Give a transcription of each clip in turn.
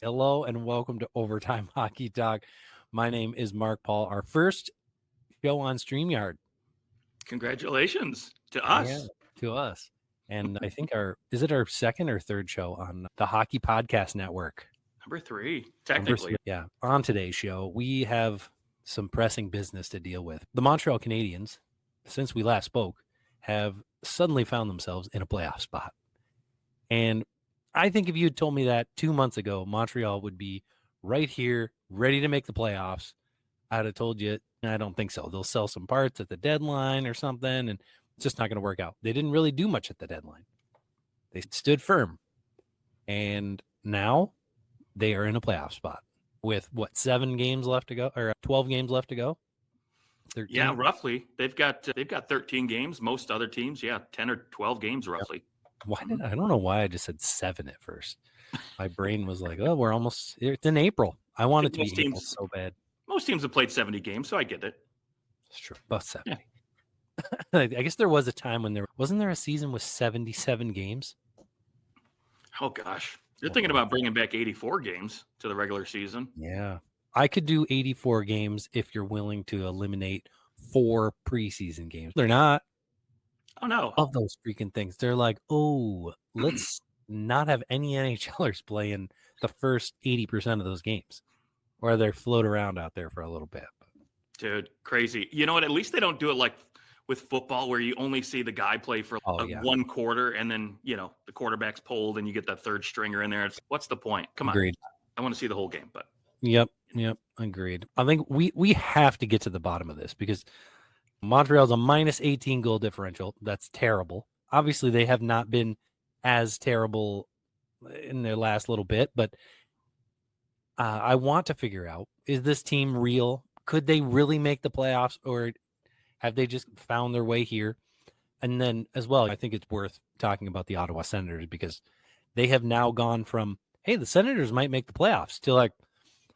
Hello and welcome to Overtime Hockey Talk. My name is Mark Paul. Our first show on StreamYard. Congratulations to us. Yeah, to us. And I think is it our second or third show on the Hockey Podcast Network? Number 3, technically. Yeah. On today's show, we have some pressing business to deal with. The Montreal Canadiens, since we last spoke, have suddenly found themselves in a playoff spot. And I think if you had told me that 2 months ago, Montreal would be right here, ready to make the playoffs, I'd have told you, I don't think so. They'll sell some parts at the deadline or something, and it's just not going to work out. They didn't really do much at the deadline. They stood firm. And now they are in a playoff spot with, 7 games left to go, or 12 games left to go? 13? Yeah, roughly. They've got 13 games. Most other teams, 10 or 12 games roughly. Yep. I don't know why I just said 7 at first. My brain was like, oh, it's in April. I want it to be April so bad. Most teams have played 70 games, so I get it. It's true. About 70. Yeah. I guess there was a time when wasn't there a season with 77 games? Oh, gosh. You're thinking about bringing back 84 games to the regular season. Yeah. I could do 84 games if you're willing to eliminate 4 preseason games. They're not. Oh, no. Of those freaking things. They're like, oh, let's not have any NHLers playing the first 80% of those games, or they float around out there for a little bit. Dude, crazy. You know what? At least they don't do it like with football where you only see the guy play for one quarter and then, the quarterback's pulled and you get that third stringer in there. What's the point? Come on. Agreed. I want to see the whole game, but. Yep. Agreed. I think we have to get to the bottom of this because Montreal's a minus 18 goal differential. That's terrible. Obviously, they have not been as terrible in their last little bit, but I want to figure out, is this team real? Could they really make the playoffs, or have they just found their way here? And then as well, I think it's worth talking about the Ottawa Senators because they have now gone from, hey, the Senators might make the playoffs to like,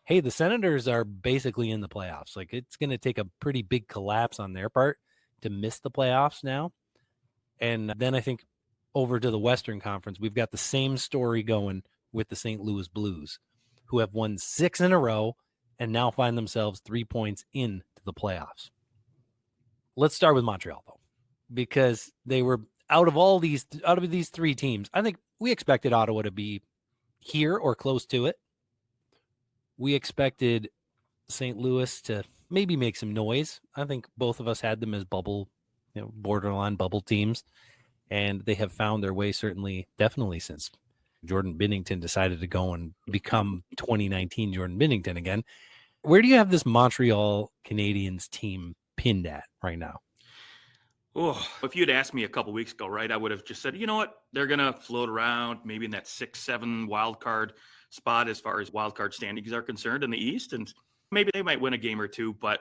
hey, the Senators are basically in the playoffs. Like, it's going to take a pretty big collapse on their part to miss the playoffs now. And then I think over to the Western Conference, we've got the same story going with the St. Louis Blues, who have won 6 in a row and now find themselves 3 points into the playoffs. Let's start with Montreal, though, because they were out of these 3 teams. I think we expected Ottawa to be here or close to it. We expected St. Louis to maybe make some noise. I think both of us had them as borderline bubble teams, and they have found their way definitely since Jordan Binnington decided to go and become 2019 Jordan Binnington again. Where do you have this Montreal Canadiens team pinned at right now? Oh, if you'd asked me a couple weeks ago, right, I would have just said, you know what, they're going to float around maybe in that 6-7 wild card spot as far as wild card standings are concerned in the East, and maybe they might win a game or two, but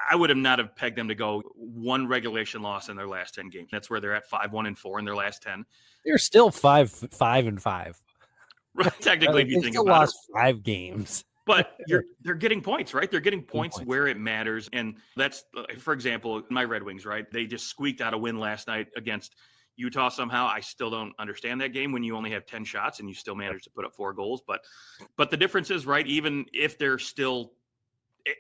I would have not have pegged them to go 1 regulation loss in their last 10 games. That's where they're at 5-1-4 in their last 10. They're still 5-5. Right, technically, if you think about lost 5 games. But they're getting points, right? They're getting points where it matters. And that's, for example, my Red Wings, right? They just squeaked out a win last night against Utah somehow. I still don't understand that game when you only have 10 shots and you still manage to put up 4 goals. But the difference is, right, even if they're still,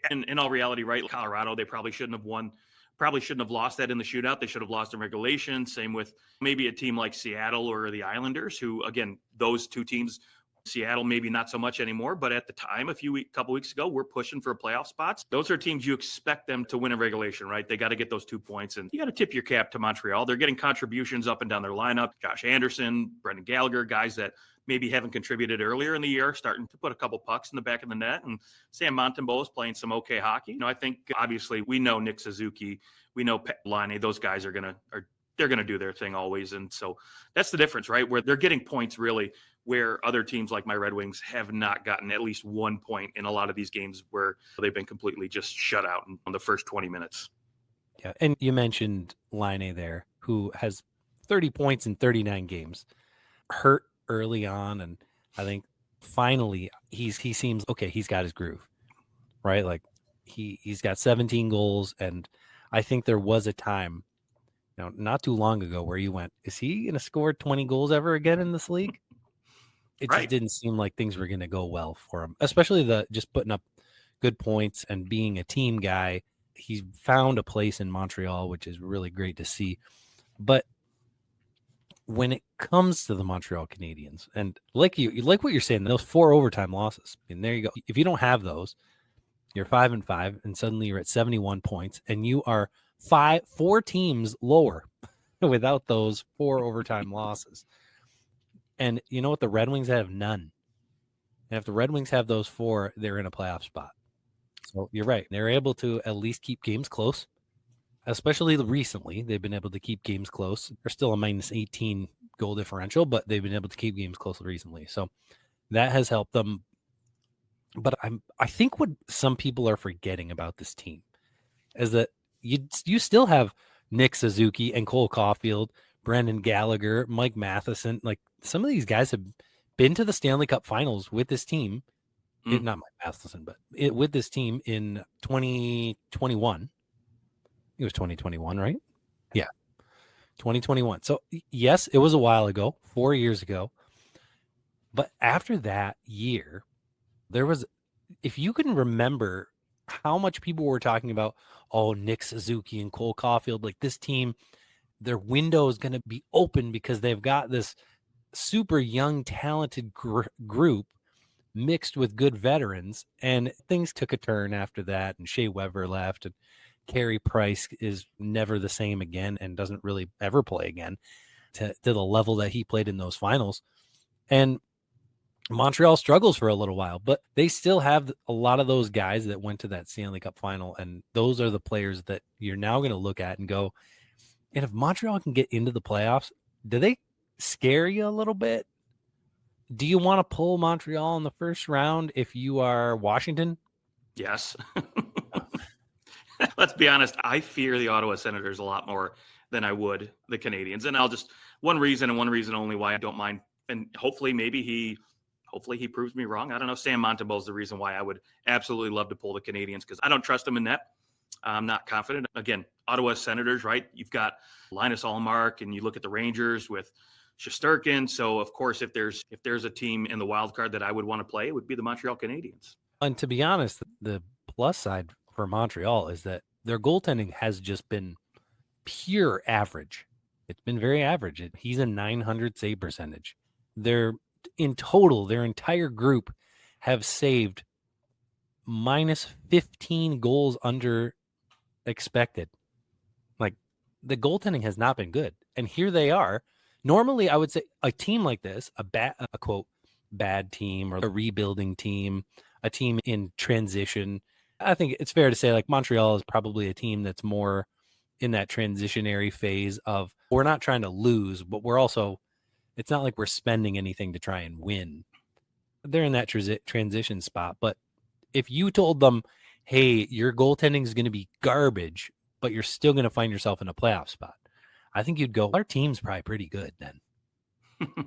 in all reality, right, Colorado, they probably shouldn't have won. Probably shouldn't have lost that in the shootout. They should have lost in regulation. Same with maybe a team like Seattle or the Islanders, who, again, those 2 teams, Seattle maybe not so much anymore, but at the time, couple weeks ago, we're pushing for playoff spots. Those are teams you expect them to win in regulation, right? They got to get those 2 points, and you got to tip your cap to Montreal. They're getting contributions up and down their lineup. Josh Anderson, Brendan Gallagher, guys that maybe haven't contributed earlier in the year, starting to put a couple pucks in the back of the net. And Sam Montembeault is playing some okay hockey. I think obviously we know Nick Suzuki, we know Pat Laine. Those guys they're going to do their thing always. And so that's the difference, right? Where they're getting points really where other teams like my Red Wings have not gotten at least 1 point in a lot of these games where they've been completely just shut out in the first 20 minutes. Yeah. And you mentioned Laine there, who has 30 points in 39 games, hurt early on. And I think finally he seems okay. He's got his groove, right? Like he's got 17 goals. And I think there was a time, not too long ago, where you went, is he going to score 20 goals ever again in this league? it just Right. didn't seem like things were going to go well for him, especially the just putting up good points and being a team guy. He found a place in Montreal, which is really great to see. But when it comes to the Montreal Canadiens, and like like what you're saying, those 4 overtime losses, and there you go. If you don't have those, you're 5-5, and suddenly you're at 71 points, and you are 4 teams lower without those 4 overtime losses. And you know what? The Red Wings have none. And if the Red Wings have those 4, they're in a playoff spot. So you're right. They're able to at least keep games close. Especially recently, they've been able to keep games close. They're still a minus 18 goal differential, but they've been able to keep games close recently. So that has helped them. But I think what some people are forgetting about this team is that you still have Nick Suzuki and Cole Caufield, Brendan Gallagher, Mike Matheson. Like some of these guys have been to the Stanley Cup Finals with this team. Not Mike Matheson, but with this team in 2021. It was 2021, right? Yeah, 2021. So yes, it was a while ago, 4 years ago. But after that year, there was, if you can remember how much people were talking about, oh, Nick Suzuki and Cole Caufield, like this team, their window is going to be open because they've got this super young, talented group mixed with good veterans. And things took a turn after that. And Shea Weber left, and Carey Price is never the same again and doesn't really ever play again to the level that he played in those finals. And Montreal struggles for a little while, but they still have a lot of those guys that went to that Stanley Cup final. And those are the players that you're now going to look at and go, and if Montreal can get into the playoffs, do they scare you a little bit? Do you want to pull Montreal in the first round if you are Washington? Yes. Let's be honest. I fear the Ottawa Senators a lot more than I would the Canadiens. And one reason only why I don't mind. And hopefully he proves me wrong. I don't know. Sam Montembeault is the reason why I would absolutely love to pull the Canadiens, because I don't trust them in net. I'm not confident. Again, Ottawa Senators, right? You've got Linus Ullmark, and you look at the Rangers with Shesterkin. So of course, if there's a team in the wild card that I would want to play, it would be the Montreal Canadiens. And to be honest, the plus side for Montreal is that their goaltending has just been pure average. It's been very average. He's a 900 save percentage. In total, their entire group have saved minus 15 goals under expected. Like, the goaltending has not been good. And here they are. Normally, I would say a team like this, a quote, bad team or a rebuilding team, a team in transition, I think it's fair to say like Montreal is probably a team that's more in that transitionary phase of, we're not trying to lose, but it's not like we're spending anything to try and win. They're in that transition spot. But if you told them, hey, your goaltending is going to be garbage, but you're still going to find yourself in a playoff spot, I think you'd go, our team's probably pretty good then.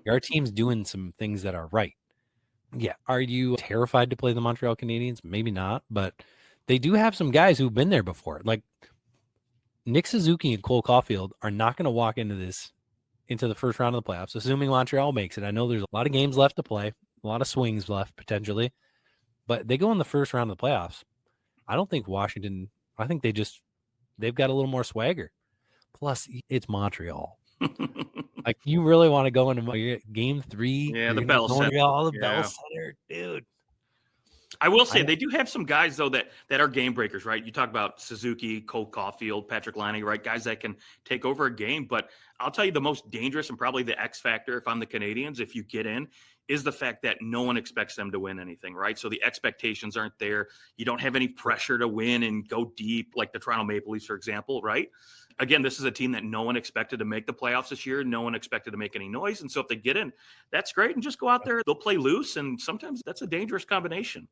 Our team's doing some things that are right. Yeah. Are you terrified to play the Montreal Canadiens? Maybe not, but they do have some guys who've been there before. Like Nick Suzuki and Cole Caufield are not going to walk into the first round of the playoffs, assuming Montreal makes it. I know there's a lot of games left to play, a lot of swings left potentially, but they go in the first round of the playoffs. I don't think Washington, I think they've got a little more swagger. Plus, it's Montreal. Like, you really want to go into game 3? Yeah, the Bell Center. Bell Center, dude. I will say they do have some guys though that are game breakers, right? You talk about Suzuki, Cole Caufield, Patrick Laine, right? Guys that can take over a game. But I'll tell you, the most dangerous and probably the X factor, if I'm the Canadiens, if you get in, is the fact that no one expects them to win anything, right? So the expectations aren't there. You don't have any pressure to win and go deep like the Toronto Maple Leafs, for example, right? Again, this is a team that no one expected to make the playoffs this year. No one expected to make any noise. And so if they get in, that's great. And just go out there, they'll play loose. And sometimes that's a dangerous combination.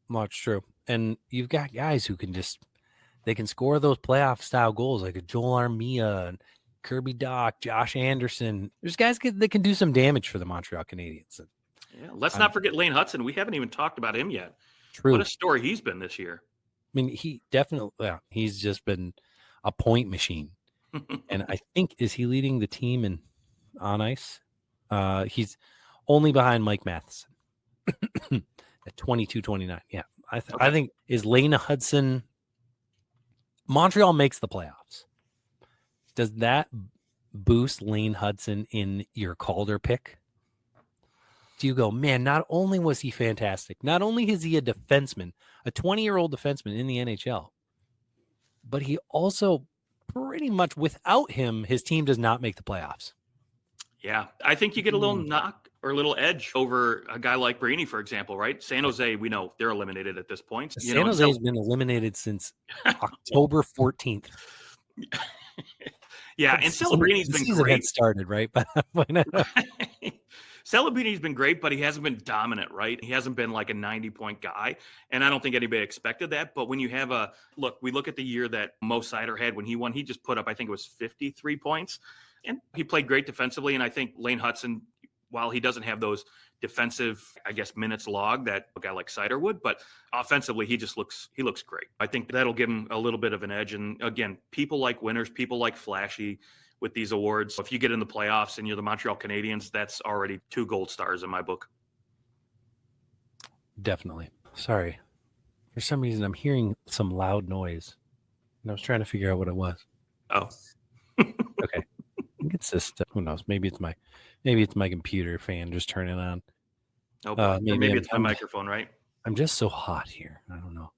Much true. And you've got guys who they can score those playoff style goals like a Joel Armia and Kirby Dach, Josh Anderson. There's guys that can do some damage for the Montreal Canadiens. Yeah, let's not forget Lane Hudson. We haven't even talked about him yet. True. What a story he's been this year. I mean, he definitely, he's just been a point machine. And I think, is he leading the team on ice? He's only behind Mike Matheson at 22-29. Yeah, I think is Lane Hudson. Montreal makes the playoffs. Does that boost Lane Hudson in your Calder pick? Do you go, man, not only was he fantastic, not only is he a defenseman, a 20-year-old defenseman in the NHL, but he also pretty much without him, his team does not make the playoffs. Yeah, I think you get a little knock or a little edge over a guy like Brady, for example, right? San Jose, we know they're eliminated at this point. San Jose has been eliminated since October 14th. Yeah, and Celebrini's been great. Had started, right? Celebrini's been great, but he hasn't been dominant, right? He hasn't been like a 90-point guy, and I don't think anybody expected that. But when you have we look at the year that Mo Seider had when he won, he just put up, I think it was 53 points, and he played great defensively. And I think Lane Hudson, while he doesn't have those defensive, I guess, minutes log that a guy like Seider would, but offensively, he looks great. I think that'll give him a little bit of an edge. And again, people like winners, people like flashy with these awards. If you get in the playoffs and you're the Montreal Canadiens, that's already 2 gold stars in my book. Definitely. Sorry. For some reason, I'm hearing some loud noise, and I was trying to figure out what it was. Oh. Okay. I think it's this. Who knows? Maybe it's my computer fan just turning on. Oh, maybe it's my microphone, right? I'm just so hot here. I don't know.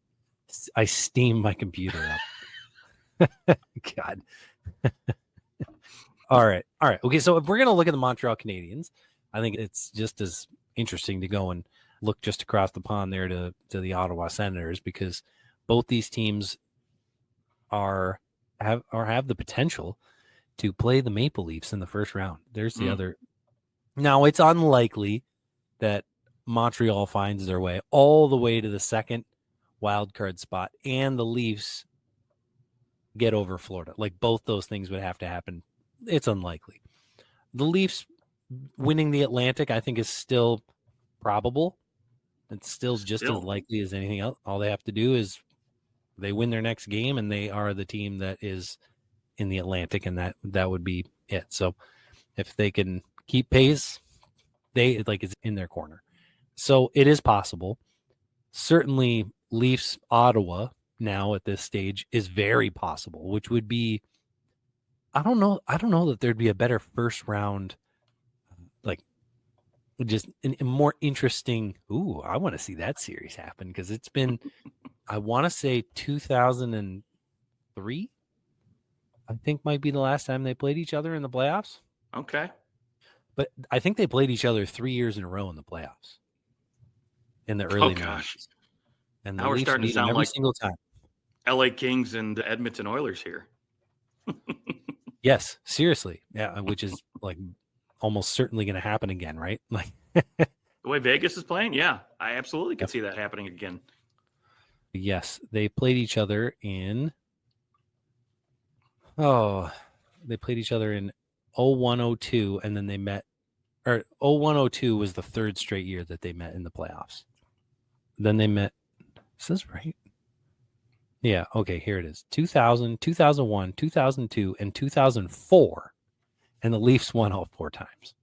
I steam my computer up. God. All right. Okay, so if we're going to look at the Montreal Canadiens, I think it's just as interesting to go and look just across the pond there to the Ottawa Senators, because both these teams have the potential to play the Maple Leafs in the first round. There's the other. Now, it's unlikely that Montreal finds their way all the way to the second wild card spot and the Leafs get over Florida. Like, both those things would have to happen. It's unlikely. The Leafs winning the Atlantic, I think, is still probable. It's still just as likely as anything else. All they have to do is they win their next game, and they are the team that is in the Atlantic, and that would be it. So if they can keep pace, it's in their corner. So it is possible. Certainly, Leafs Ottawa now at this stage is very possible, which would be, I don't know that there'd be a better first round, just a more interesting. Ooh, I want to see that series happen, because it's been, I want to say 2003, I think might be the last time they played each other in the playoffs. Okay. But I think they played each other 3 years in a row in the playoffs in the early 90s. And now we're starting to sound every like single time. LA Kings and Edmonton Oilers here. Yes, seriously. Yeah, which is like almost certainly going to happen again, right? Like the way Vegas is playing, yeah, I absolutely could see that happening again. Yes, they played each other in. They played each other in 01-02, and then they met. Or 01-02 was the third straight year that they met in the playoffs. Then they met. Is this right? Yeah. Okay. Here it is. 2000, 2001, 2002, and 2004, and the Leafs won all 4 times.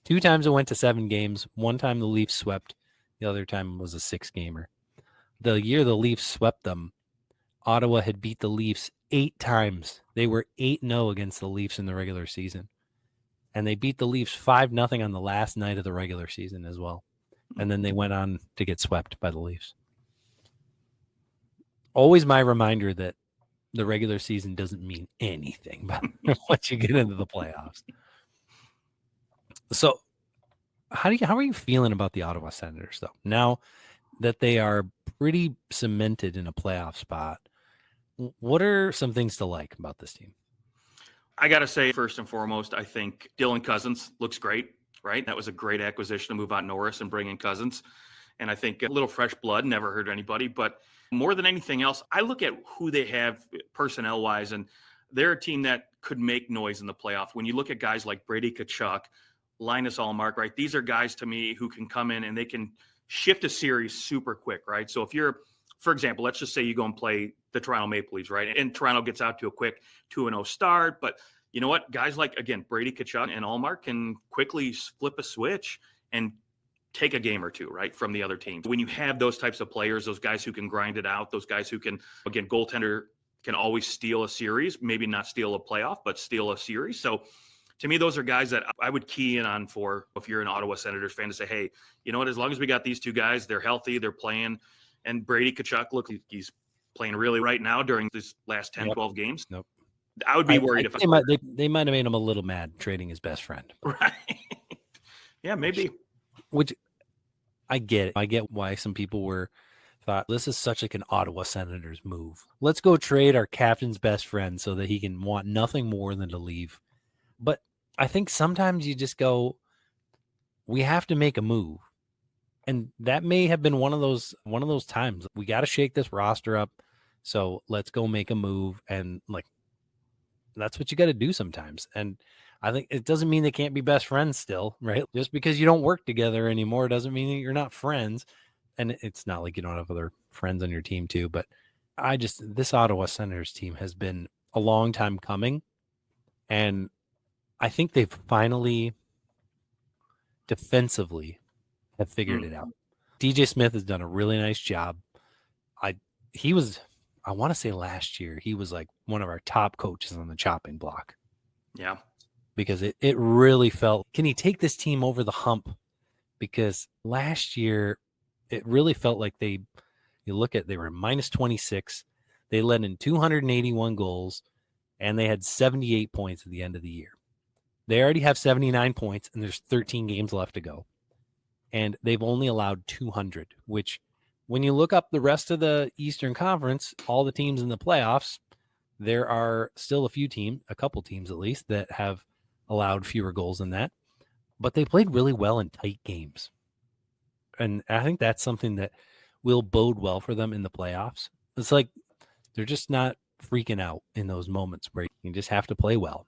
2 times it went to 7 games. 1 time the Leafs swept. The other time was a 6-gamer. The year the Leafs swept them, Ottawa had beat the Leafs 8 times. They were 8-0 against the Leafs in the regular season. And they beat the Leafs 5-0 on the last night of the regular season as well. And then they went on to get swept by the Leafs. Always my reminder that the regular season doesn't mean anything once you get into the playoffs. So how are you feeling about the Ottawa Senators, though? Now that they are pretty cemented in a playoff spot, what are some things to like about this team? I got to say, first and foremost, I think Dylan Cousins looks great, right? That was a great acquisition to move out Norris and bring in Cousins. And I think a little fresh blood never hurt anybody. But more than anything else, I look at who they have personnel-wise, and they're a team that could make noise in the playoff. When you look at guys like Brady, Tkachuk, Linus Ullmark, right? These are guys to me who can come in and they can shift a series super quick, right? So if you're, for example, let's just say you go and play the Toronto Maple Leafs, right? And Toronto gets out to a quick 2-0 start, but you know what? Guys like, again, Brady, Tkachuk, and Allmark can quickly flip a switch and take a game or two, right, from the other team. When you have those types of players, those guys who can grind it out, those guys who can, again, goaltender can always steal a series, maybe not steal a playoff, but steal a series. So to me, those are guys that I would key in on for if you're an Ottawa Senators fan to say, hey, you know what, as long as we got these two guys, they're healthy, they're playing. And Brady Tkachuk, look, he's playing really right now during these last 10, 12 games. Nope. I would be worried if they might have made him a little mad trading his best friend. Right. Yeah, maybe. Which I get. I get why some people thought this is such like an Ottawa Senators move. Let's go trade our captain's best friend so that he can want nothing more than to leave. But I think sometimes you just go, we have to make a move. And that may have been one of those times. We got to shake this roster up. So let's go make a move. And like, that's what you got to do sometimes. And I think it doesn't mean they can't be best friends still, right? Just because you don't work together anymore doesn't mean that you're not friends. And it's not like you don't have other friends on your team too. But this Ottawa Senators team has been a long time coming. And I think they've finally defensively have figured it out. DJ Smith has done a really nice job. I want to say last year, he was like one of our top coaches on the chopping block. Yeah. Because it really felt, can he take this team over the hump? Because last year, it really felt like they were minus 26. They led in 281 goals, and they had 78 points at the end of the year. They already have 79 points, and there's 13 games left to go. And they've only allowed 200, which when you look up the rest of the Eastern Conference, all the teams in the playoffs, there are still a couple teams at least, that have allowed fewer goals than that. But they played really well in tight games. And I think that's something that will bode well for them in the playoffs. It's like they're just not freaking out in those moments where you just have to play well.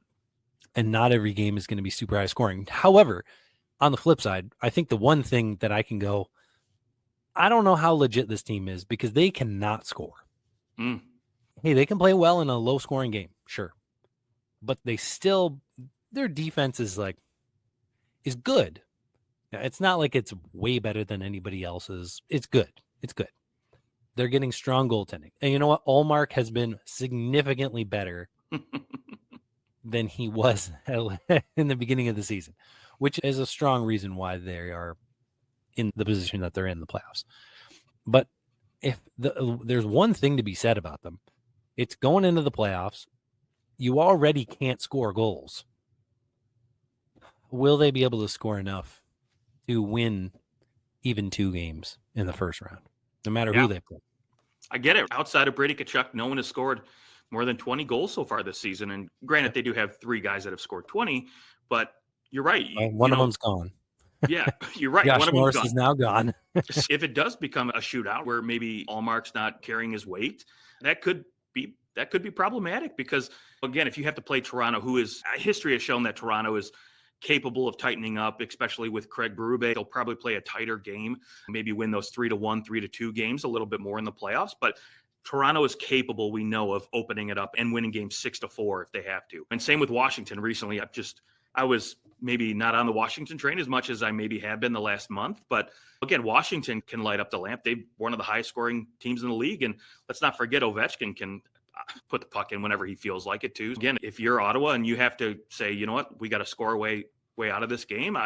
And not every game is going to be super high scoring. However, on the flip side, I think the one thing that I can go, I don't know how legit this team is because they cannot score. Hey, they can play well in a low scoring game, sure. But their defense is good. It's not like it's way better than anybody else's. It's good. They're getting strong goaltending. And you know what? Allmark has been significantly better than he was in the beginning of the season, which is a strong reason why they are in the position that they're in the playoffs. But if there's one thing to be said about them, it's going into the playoffs. You already can't score goals. Will they be able to score enough to win even 2 games in the first round, no matter who they play? I get it. Outside of Brady Tkachuk, no one has scored more than 20 goals so far this season. And granted, they do have 3 guys that have scored 20, but you're right. One of them's gone. Yeah, you're right. Josh One of Norris them's is now gone. If it does become a shootout where maybe Allmark's not carrying his weight, that could be problematic because, again, if you have to play Toronto, who is history has shown that Toronto is capable of tightening up, especially with Craig Berube. They'll probably play a tighter game, maybe win those 3-1, 3-2 games a little bit more in the playoffs. But Toronto is capable, we know, of opening it up and winning games 6-4 if they have to. And same with Washington recently. I was maybe not on the Washington train as much as I maybe have been the last month. But again, Washington can light up the lamp. They're one of the highest scoring teams in the league. And let's not forget Ovechkin can put the puck in whenever he feels like it too. Again, if you're Ottawa and you have to say, you know what, we got to score way out of this game,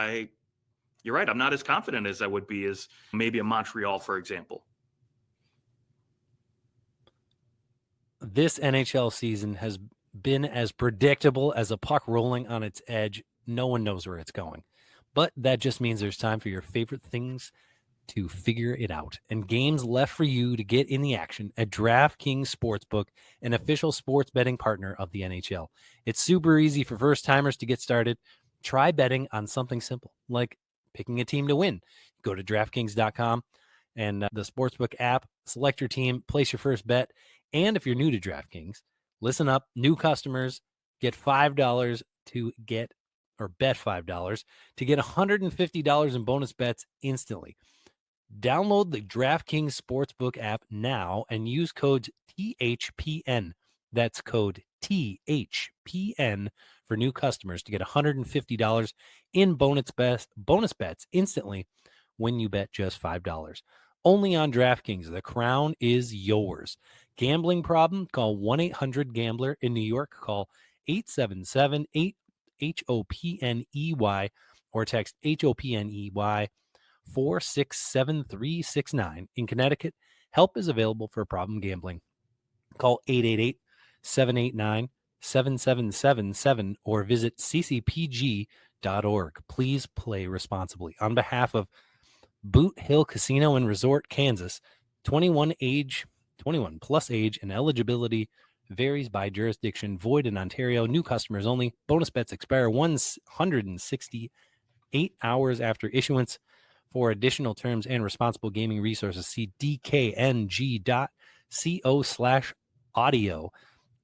you're right. I'm not as confident as I would be as maybe a Montreal, for example. This NHL season has been as predictable as a puck rolling on its edge. No one knows where it's going. But that just means there's time for your favorite things to figure it out, and games left for you to get in the action at DraftKings Sportsbook, an official sports betting partner of the NHL. It's super easy for first timers to get started. Try betting on something simple like picking a team to win. Go to DraftKings.com and the Sportsbook app, select your team, place your first bet. And if you're new to DraftKings, listen up. New customers get $5 bet $5 to get $150 in bonus bets instantly. Download the DraftKings Sportsbook app now and use code THPN. That's code THPN for new customers to get $150 in bonus bets instantly when you bet just $5. Only on DraftKings. The crown is yours. Gambling problem? Call 1-800-GAMBLER. In New York, call 877-8-HOPNEY or text HOPNEY 467369. In Connecticut, help is available for problem gambling. Call 888-789-7777 or visit ccpg.org. Please play responsibly. On behalf of Boot Hill Casino and Resort, Kansas, 21 plus age and eligibility varies by jurisdiction. Void in Ontario. New customers only. Bonus bets expire 168 hours after issuance. For additional terms and responsible gaming resources, see dkng.co/audio.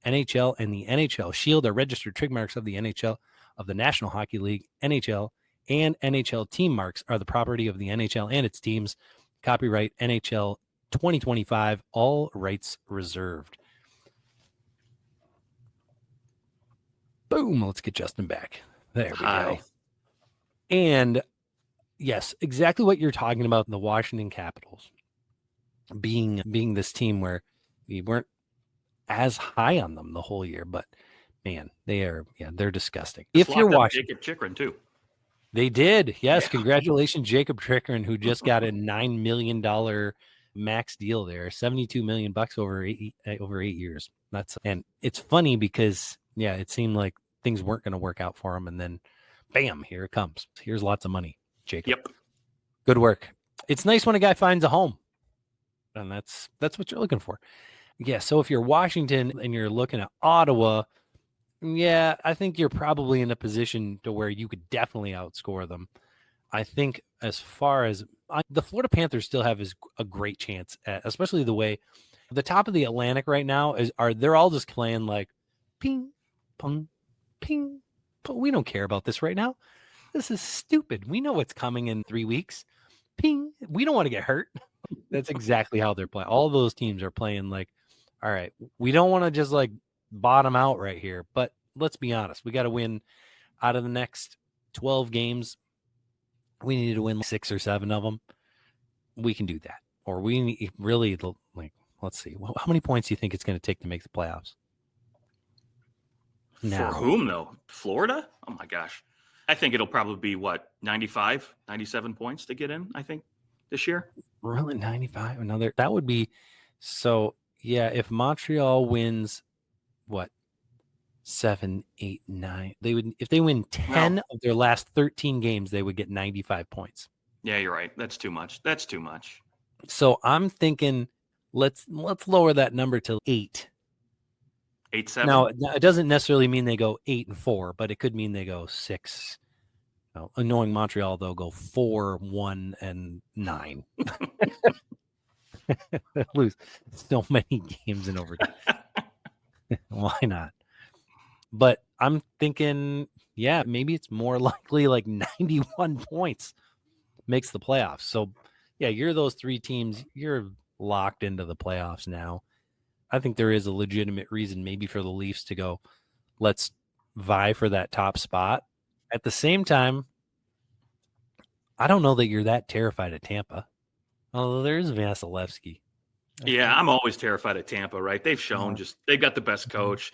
NHL and the NHL Shield are registered trademarks of the NHL, of the National Hockey League. NHL and NHL team marks are the property of the NHL and its teams. Copyright NHL 2025, all rights reserved. Boom. Let's get Justin back. There we go. And yes, exactly what you're talking about. The Washington Capitals being this team where we weren't as high on them the whole year, but man, they're disgusting. If you're watching, Jacob Chychrun too. They did. Yes. Yeah. Congratulations, Jacob Chychrun, who just got a $9 million max deal there, $72 million over 8 years. And it's funny because, yeah, it seemed like things weren't going to work out for him. And then bam, here it comes. Here's lots of money, Jacob. Yep. Good work. It's nice when a guy finds a home. And that's what you're looking for. Yeah. So if you're Washington and you're looking at Ottawa, yeah, I think you're probably in a position to where you could definitely outscore them. I think as far as the Florida Panthers still have a great chance, especially the way the top of the Atlantic right now they're all just playing like ping, pong, ping, pong. We don't care about this right now. This is stupid. We know what's coming in 3 weeks. Ping. We don't want to get hurt. That's exactly how they're playing. All those teams are playing like, all right, we don't want to just like bottom out right here, but let's be honest, we got to win out of the next 12 games. We need to win 6 or 7 of them. We can do that. Or we need really, like, let's see, how many points do you think it's going to take to make the playoffs? For whom though? Florida? Oh my gosh. I think it'll probably be 95, 97 points to get in, I think, this year. Really? 95? That would be, so yeah, if Montreal wins 7, 8, 9, if they win 10 of their last 13 games, they would get 95 points. Yeah, you're right. That's too much. So I'm thinking let's lower that number to 8. 8-7. Now it doesn't necessarily mean they go 8-4, but it could mean they go 6. Knowing Montreal, they'll go 4-1-9. Lose so many games in overtime. Why not? But I'm thinking, yeah, maybe it's more likely like 91 points makes the playoffs. So, yeah, you're those 3 teams. You're locked into the playoffs now. I think there is a legitimate reason maybe for the Leafs to go, let's vie for that top spot. At the same time, I don't know that you're that terrified of Tampa. Although there is Vasilevsky. Yeah, I'm always terrified of Tampa, right? They've shown they've got the best coach.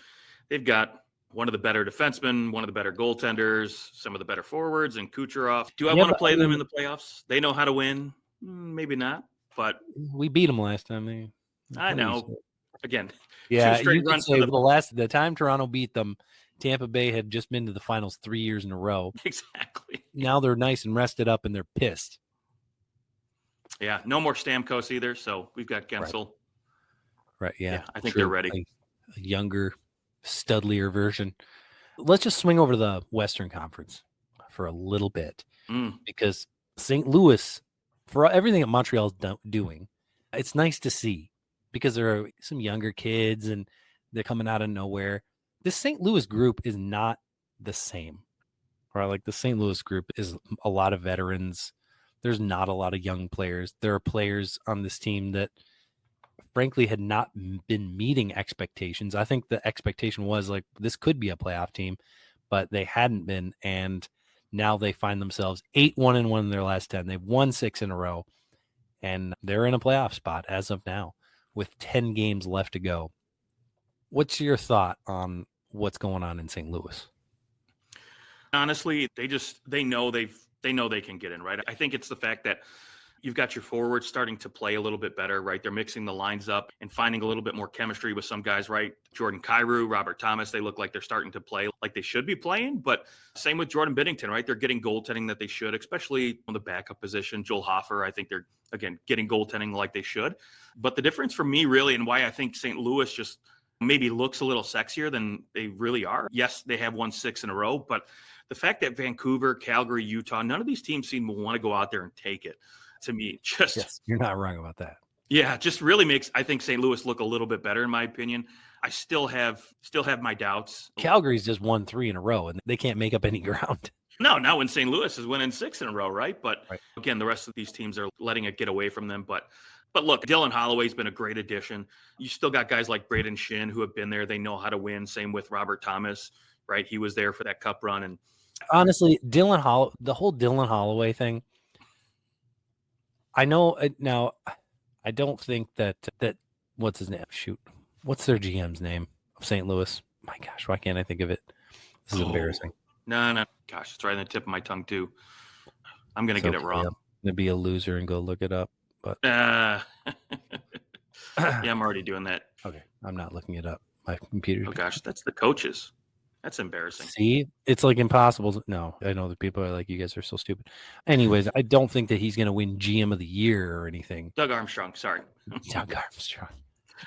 They've got one of the better defensemen, one of the better goaltenders, some of the better forwards, and Kucherov. Do I want to play them in the playoffs? They know how to win. Maybe not, but we beat them last time. I know. Again, yeah, you could say the time Toronto beat them, Tampa Bay had just been to the finals 3 years in a row. Exactly. Now they're nice and rested up, and they're pissed. Yeah, no more Stamkos either. So we've got Gensel. Right. Yeah, I think they're ready. A younger, studlier version. Let's just swing over to the Western Conference for a little bit because St. Louis, for everything that Montreal's doing, it's nice to see because there are some younger kids and they're coming out of nowhere. This St. Louis group is not the same. Right? Like the St. Louis group is a lot of veterans. There's not a lot of young players. There are players on this team that frankly had not been meeting expectations. I think the expectation was like this could be a playoff team, but they hadn't been, and now they find themselves 8-1-1 in their last 10. They've won 6 in a row, and they're in a playoff spot as of now with 10 games left to go. What's your thought on what's going on in St. Louis? Honestly, they know they can get in, right? I think it's the fact that you've got your forwards starting to play a little bit better, right? They're mixing the lines up and finding a little bit more chemistry with some guys, right? Jordan Kyrou, Robert Thomas, they look like they're starting to play like they should be playing. But same with Jordan Binnington, right? They're getting goaltending that they should, especially on the backup position. Joel Hofer, I think they're, again, getting goaltending like they should. But the difference for me, really, and why I think St. Louis just maybe looks a little sexier than they really are. Yes, they have won 6 in a row, but the fact that Vancouver, Calgary, Utah, none of these teams seem to want to go out there and take it. To me, just yes, you're not wrong about that. Yeah, just really makes, I think, St. Louis look a little bit better in my opinion. I still have my doubts. Calgary's just won 3 in a row, and they can't make up any ground. No, now when St. Louis is winning 6 in a row, right? But again, the rest of these teams are letting it get away from them. But look, Dylan Holloway's been a great addition. You still got guys like Braden Shin who have been there. They know how to win. Same with Robert Thomas, right? He was there for that cup run. And honestly, the whole Dylan Holloway thing, I know now. I don't think that what's his name? Shoot, what's their GM's name of St. Louis? My gosh, why can't I think of it? This is embarrassing. No, gosh, it's right on the tip of my tongue too. I'm gonna get it wrong. I'm gonna be a loser and go look it up. But yeah, I'm already doing that. Okay, I'm not looking it up. My computer. Oh gosh, that's the coaches. That's embarrassing. See, it's like impossible. No, I know that people are like, you guys are so stupid. Anyways, I don't think that he's going to win GM of the year or anything. Doug Armstrong, sorry. Doug Armstrong.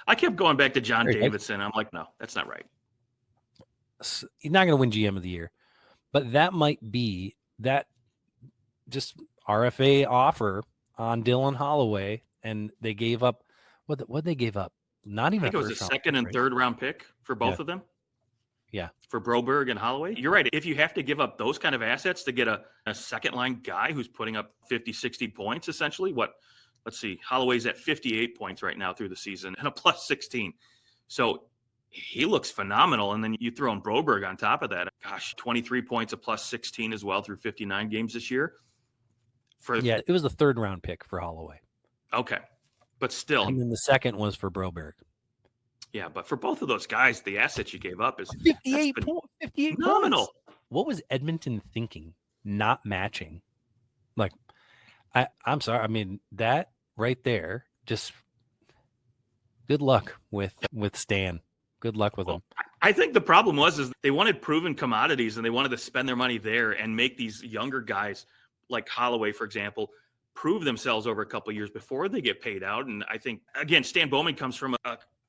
I kept going back to John Davidson. I'm like, no, that's not right. He's not going to win GM of the year, but that might be that just RFA offer on Dylan Holloway, and they gave up what they gave up. Not even I think it was a second and third round pick for both of them. Yeah. For Broberg and Holloway. You're right. If you have to give up those kind of assets to get a second line guy who's putting up 50, 60 points, essentially, let's see, Holloway's at 58 points right now through the season and a plus 16. So he looks phenomenal. And then you throw in Broberg on top of that. Gosh, 23 points, a plus 16 as well through 59 games this year. It was the third round pick for Holloway. Okay. But still. And then the second was for Broberg. Yeah, but for both of those guys, the assets you gave up is 58 phenomenal. Points. What was Edmonton thinking? Not matching. Like, I'm sorry. I mean, that right there, just good luck with Stan. Good luck with him. I think the problem was they wanted proven commodities and they wanted to spend their money there and make these younger guys like Holloway, for example, prove themselves over a couple of years before they get paid out. And I think, again, Stan Bowman comes from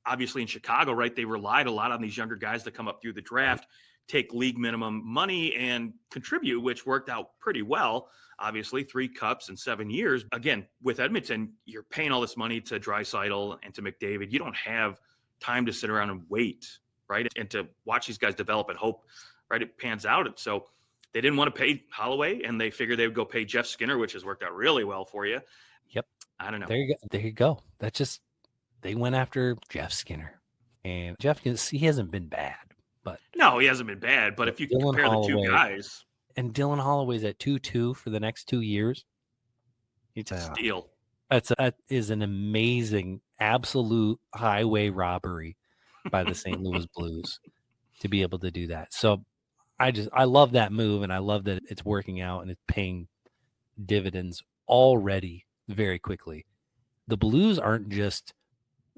obviously in Chicago, right? They relied a lot on these younger guys to come up through the draft, take league minimum money and contribute, which worked out pretty well. Obviously 3 cups in 7 years. Again, with Edmonton, you're paying all this money to Draisaitl and to McDavid. You don't have time to sit around and wait, right? And to watch these guys develop and hope, right, it pans out. And so they didn't want to pay Holloway and they figured they would go pay Jeff Skinner, which has worked out really well for you. Yep. I don't know. There you go. That's just, they went after Jeff Skinner, and Jeff, he hasn't been bad, but no, he hasn't been bad. But if you compare the two guys, and Dylan Holloway's at 2-2 for the next 2 years, it's a steal. That is an amazing, absolute highway robbery by the St. Louis Blues to be able to do that. So I love that move, and I love that it's working out and it's paying dividends already very quickly. The Blues aren't just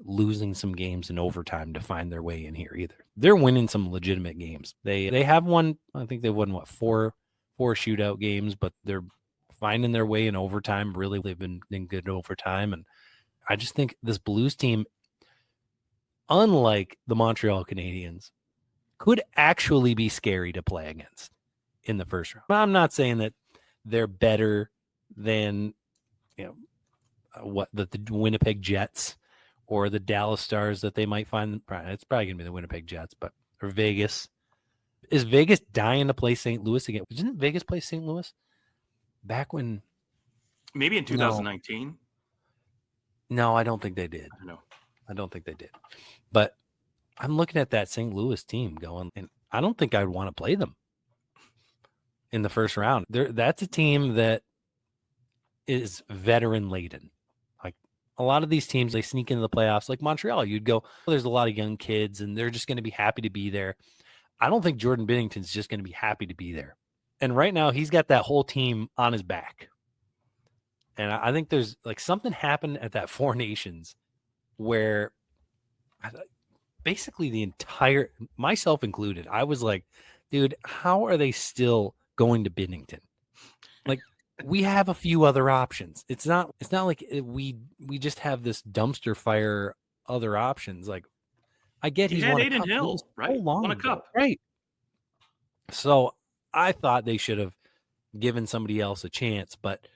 losing some games in overtime to find their way in here either. They're winning some legitimate games. They have won, I think they've won four shootout games, but they're finding their way in overtime. Really, they've been in good overtime. And I just think this Blues team, unlike the Montreal Canadiens, could actually be scary to play against in the first round. I'm not saying that they're better than, the Winnipeg Jets or the Dallas Stars that they might find. It's probably going to be the Winnipeg Jets, or Vegas. Is Vegas dying to play St. Louis again? Didn't Vegas play St. Louis back when? Maybe in 2019. No, I don't think they did. I don't know. I don't think they did. But I'm looking at that St. Louis team going, and I don't think I'd want to play them in the first round. That's a team that is veteran laden. Like a lot of these teams, they sneak into the playoffs. Like Montreal, you'd go, there's a lot of young kids, and they're just going to be happy to be there. I don't think Jordan Binnington's just going to be happy to be there. And right now, he's got that whole team on his back. And I think there's like something happened at that Four Nations where basically the entire, myself included, I was like, dude, how are they still going to Binnington? Like, we have a few other options. It's not like we just have this dumpster fire other options. Like, I get He he's had won a Aiden cup. Hill, right? Long Won a ago, cup. right? So I thought they should have given somebody else a chance, but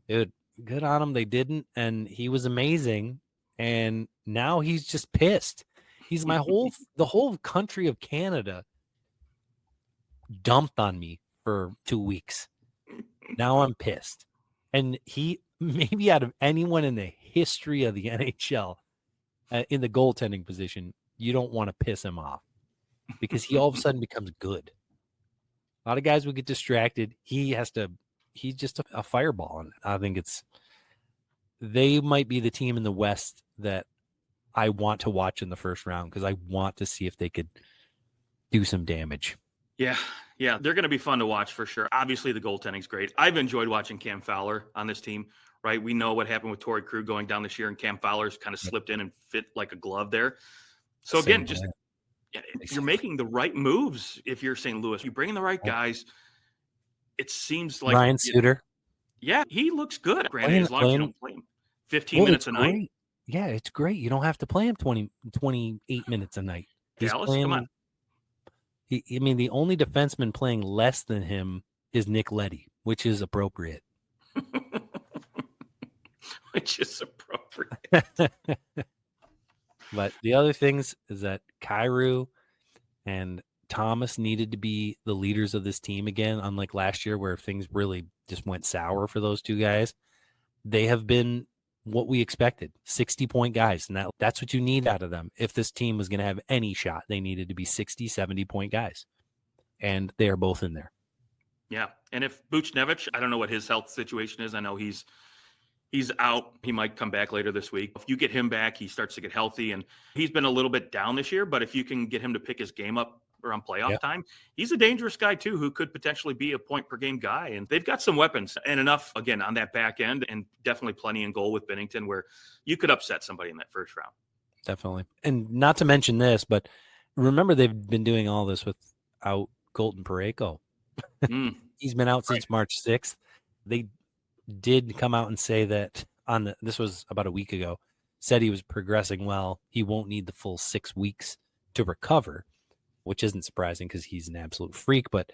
dude, good on him. They didn't, and he was amazing. And now he's just pissed. He's the whole country of Canada dumped on me for 2 weeks. Now I'm pissed. And he, maybe out of anyone in the history of the NHL in the goaltending position, you don't want to piss him off because he all of a sudden becomes good. A lot of guys would get distracted. He's just a fireball. And I think they might be the team in the West that I want to watch in the first round because I want to see if they could do some damage. Yeah, they're going to be fun to watch for sure. Obviously, the goaltending's great. I've enjoyed watching Cam Fowler on this team, right? We know what happened with Torrey Krug going down this year, and Cam Fowler's kind of slipped in and fit like a glove there. So again, you're making the right moves if you're St. Louis. You bring in the right guys. It seems like Ryan Suter. Yeah, he looks good. Granted, as long as you don't play him 15 minutes a night. Yeah, it's great. You don't have to play him 28 minutes a night. Dallas, come on. The only defenseman playing less than him is Nick Leddy, which is appropriate. But the other things is that Chychrun and Thomas needed to be the leaders of this team again, unlike last year where things really just went sour for those two guys. They have been what we expected, 60-point guys, and that's what you need out of them. If this team was going to have any shot, they needed to be 60, 70-point guys, and they are both in there. Yeah, and if Buchnevich, I don't know what his health situation is. I know he's out. He might come back later this week. If you get him back, he starts to get healthy, and he's been a little bit down this year, but if you can get him to pick his game up around playoff time, he's a dangerous guy too, who could potentially be a point per game guy. And they've got some weapons and enough, again, on that back end, and definitely plenty in goal with Binnington where you could upset somebody in that first round. Definitely. And not to mention this, but remember they've been doing all this without Colton Parayko. He's been out since March 6th. They did come out and say that this was about a week ago, said he was progressing well. He won't need the full 6 weeks to recover, which isn't surprising because he's an absolute freak. But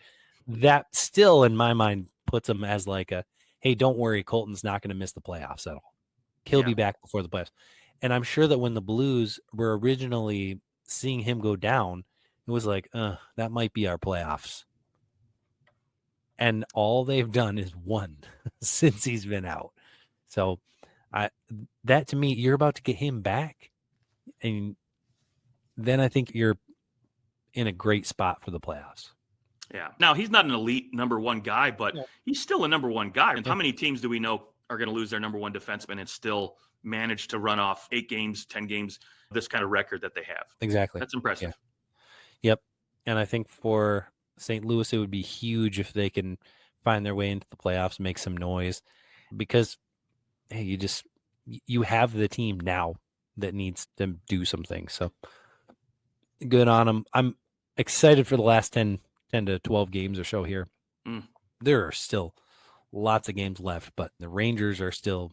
that still, in my mind, puts him as like hey, don't worry, Colton's not going to miss the playoffs at all. He'll be back before the playoffs. And I'm sure that when the Blues were originally seeing him go down, it was like, that might be our playoffs. And all they've done is won since he's been out. So that to me, you're about to get him back. And then I think you're in a great spot for the playoffs. Yeah. Now, he's not an elite number one guy, but he's still a number one guy. And how many teams do we know are going to lose their number one defenseman and still manage to run off 8 games, 10 games, this kind of record that they have? Exactly. That's impressive. Yeah. Yep. And I think for St. Louis, it would be huge if they can find their way into the playoffs, make some noise, because hey, you have the team now that needs to do some things. So good on them. I'm excited for the last 10 to 12 games or so here. There are still lots of games left, but the Rangers are still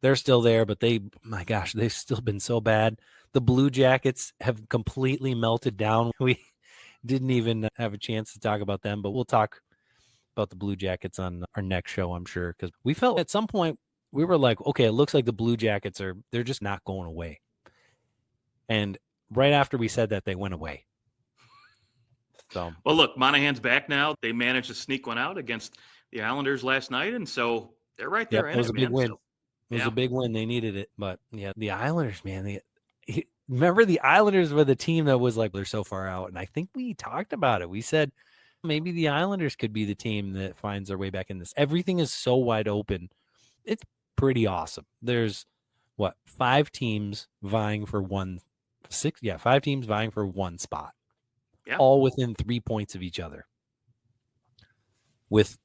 there, but they've still been so bad. The Blue Jackets have completely melted down. We didn't even have a chance to talk about them, but we'll talk about the Blue Jackets on our next show, I'm sure, because we felt at some point we were like, okay, it looks like the Blue Jackets they're just not going away. And right after we said that, they went away. So, well, look, Monahan's back now. They managed to sneak one out against the Islanders last night, and so they're right there. It was a big win. So, it was a big win. They needed it, but yeah, the Islanders, man, remember the Islanders were the team that was like, they're so far out. And I think we talked about it. We said maybe the Islanders could be the team that finds their way back in this. Everything is so wide open. It's pretty awesome. There's 5 teams vying for 5 teams vying for one spot. Yeah. All within 3 points of each other with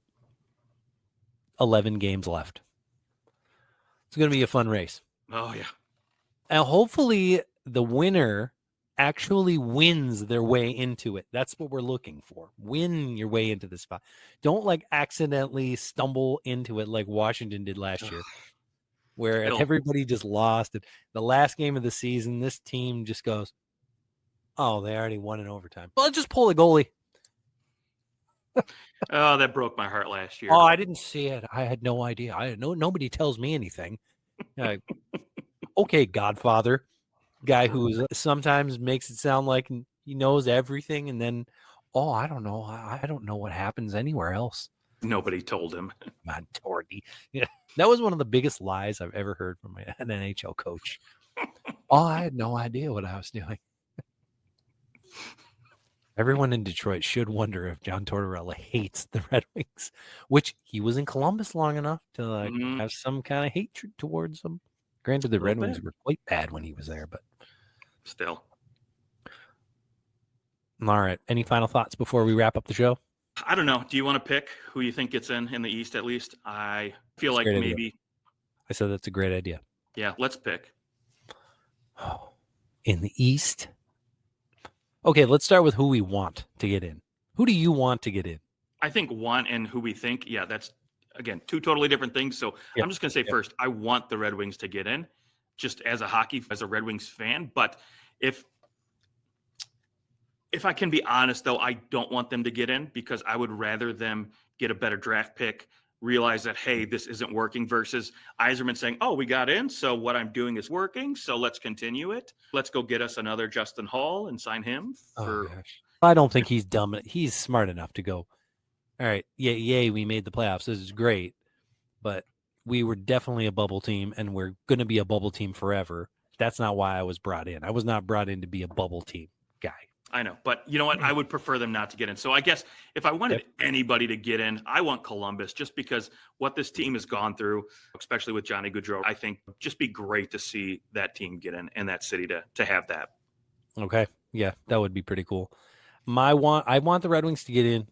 11 games left. It's going to be a fun race. Oh, yeah. And hopefully the winner actually wins their way into it. That's what we're looking for. Win your way into the spot. Don't like accidentally stumble into it like Washington did last year, where everybody just lost it. The last game of the season, this team just goes, oh, they already won in overtime. Well, just pull the goalie. Oh, that broke my heart last year. Oh, I didn't see it. I had no idea. Nobody tells me anything. Okay, Godfather, guy who sometimes makes it sound like he knows everything, and then, I don't know. I don't know what happens anywhere else. Nobody told him. Montordi. Yeah, that was one of the biggest lies I've ever heard from an NHL coach. I had no idea what I was doing. Everyone in Detroit should wonder if John Tortorella hates the Red Wings, which he was in Columbus long enough to have some kind of hatred towards them. Granted, the Red Wings were quite bad when he was there, but still. All right. Any final thoughts before we wrap up the show? I don't know. Do you want to pick who you think gets in the East at least? I feel like maybe. Idea. I said that's a great idea. Yeah, let's pick. In the East? Okay, let's start with who we want to get in. Who do you want to get in? I think want and who we think. Yeah, that's, again, 2 totally different things. So I'm just going to say first, I want the Red Wings to get in just as a Red Wings fan. But if I can be honest, though, I don't want them to get in because I would rather them get a better draft pick, realize that, hey, this isn't working versus Yzerman saying, oh, we got in, so what I'm doing is working, so let's continue it. Let's go get us another Justin Hall and sign him. I don't think he's dumb. He's smart enough to go, all right, yay, we made the playoffs. This is great, but we were definitely a bubble team, and we're going to be a bubble team forever. That's not why I was brought in. I was not brought in to be a bubble team guy. I know, but you know what? I would prefer them not to get in. So I guess if I wanted anybody to get in, I want Columbus just because what this team has gone through, especially with Johnny Gaudreau, I think just be great to see that team get in and that city to have that. Okay. Yeah, that would be pretty cool. I want the Red Wings to get in.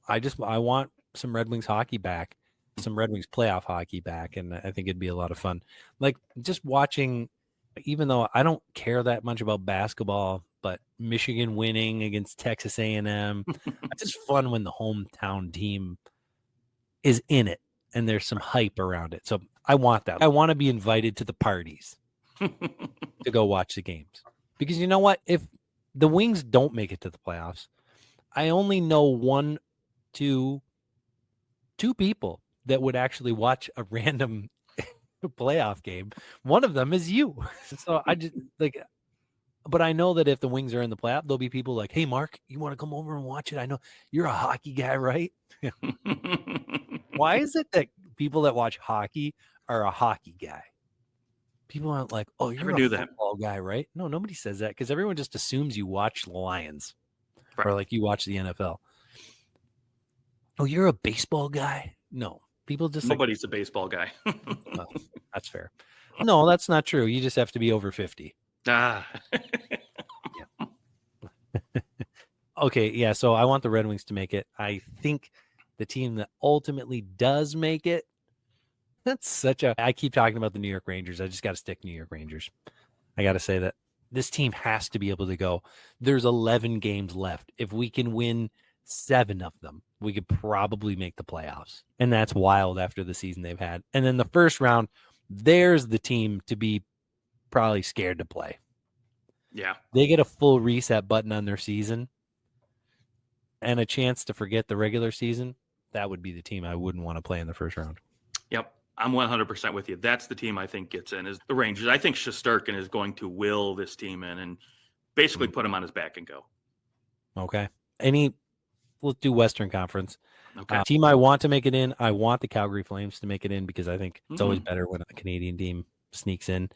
I want some Red Wings hockey back, some Red Wings playoff hockey back, and I think it'd be a lot of fun. Like just watching, even though I don't care that much about basketball, but Michigan winning against Texas A&M, it's just fun when the hometown team is in it and there's some hype around it. So I want that. I want to be invited to the parties to go watch the games. Because you know what? If the Wings don't make it to the playoffs, I only know two people that would actually watch a random playoff game. One of them is you. So I just but I know that if the Wings are in the playoff, there'll be people like, hey, Mark, you want to come over and watch it? I know you're a hockey guy, right? Why is it that people that watch hockey are a hockey guy? People aren't like, oh, you're a football guy, right? No, nobody says that because everyone just assumes you watch the Lions or like you watch the NFL. Oh, you're a baseball guy? No, people just nobody's a baseball guy. Well, that's fair. No, that's not true. You just have to be over 50. Okay, yeah, so I want the Red Wings to make it. I think the team that ultimately does make it, I keep talking about the New York Rangers. I just got to stick New York Rangers. I got to say that this team has to be able to go, there's 11 games left. If we can win 7 of them, we could probably make the playoffs. And that's wild after the season they've had. And then the first round, there's the team to be probably scared to play. Yeah. They get a full reset button on their season and a chance to forget the regular season. That would be the team I wouldn't want to play in the first round. Yep. I'm 100% with you. That's the team I think gets in is the Rangers. I think Shesterkin is going to will this team in and basically put him on his back and go. Okay. Let's do Western Conference. Okay. Team I want to make it in. I want the Calgary Flames to make it in because I think it's always better when a Canadian team sneaks in.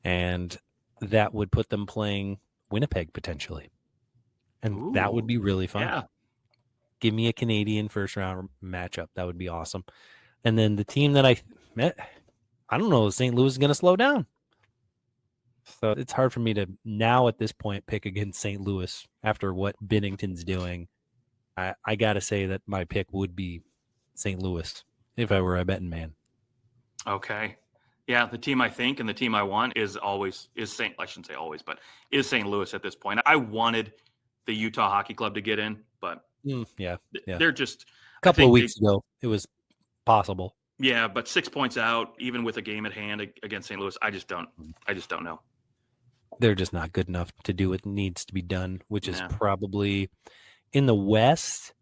And that would put them playing Winnipeg potentially. And that would be really fun. Yeah. Give me a Canadian first round matchup. That would be awesome. And then the team that I don't know, St. Louis is going to slow down. So it's hard for me to now at this point pick against St. Louis after what Binnington's doing. I got to say that my pick would be St. Louis if I were a betting man. Okay. Yeah, the team I think and the team I want is St. I shouldn't say always, but is St. Louis at this point. I wanted the Utah Hockey Club to get in, but they're just a couple of weeks ago it was possible. Yeah, but 6 points out, even with a game at hand against St. Louis, I just don't know. They're just not good enough to do what needs to be done, which is probably in the West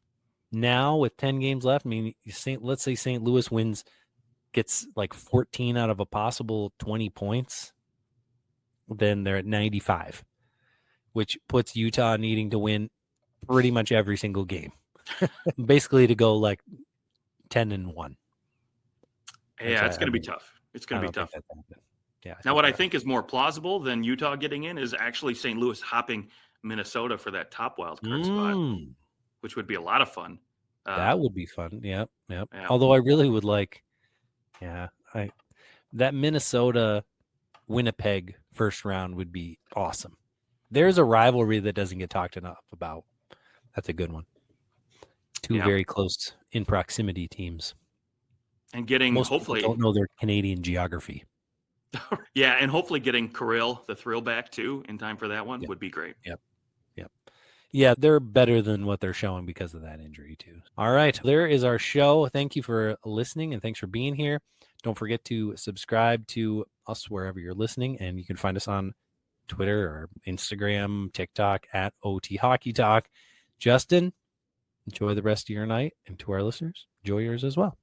now with 10 games left. I mean, let's say St. Louis gets like 14 out of a possible 20 points, then they're at 95, which puts Utah needing to win pretty much every single game, basically to go like 10-1. Yeah, it's going to be tough. It's going to be tough. Yeah. Now, what I think is more plausible than Utah getting in is actually St. Louis hopping Minnesota for that top wild card spot, which would be a lot of fun. That would be fun. Yep. Although I really would like, that Minnesota Winnipeg first round would be awesome. There's a rivalry that doesn't get talked enough about. That's a good one. Two very close in proximity teams. And getting most hopefully don't know their Canadian geography. Yeah, and hopefully getting Kirill the thrill back too in time for that one would be great. Yep. Yeah, they're better than what they're showing because of that injury too. All right, there is our show. Thank you for listening and thanks for being here. Don't forget to subscribe to us wherever you're listening, and you can find us on Twitter or Instagram, TikTok at OT Hockey Talk. Justin, enjoy the rest of your night, and to our listeners, enjoy yours as well.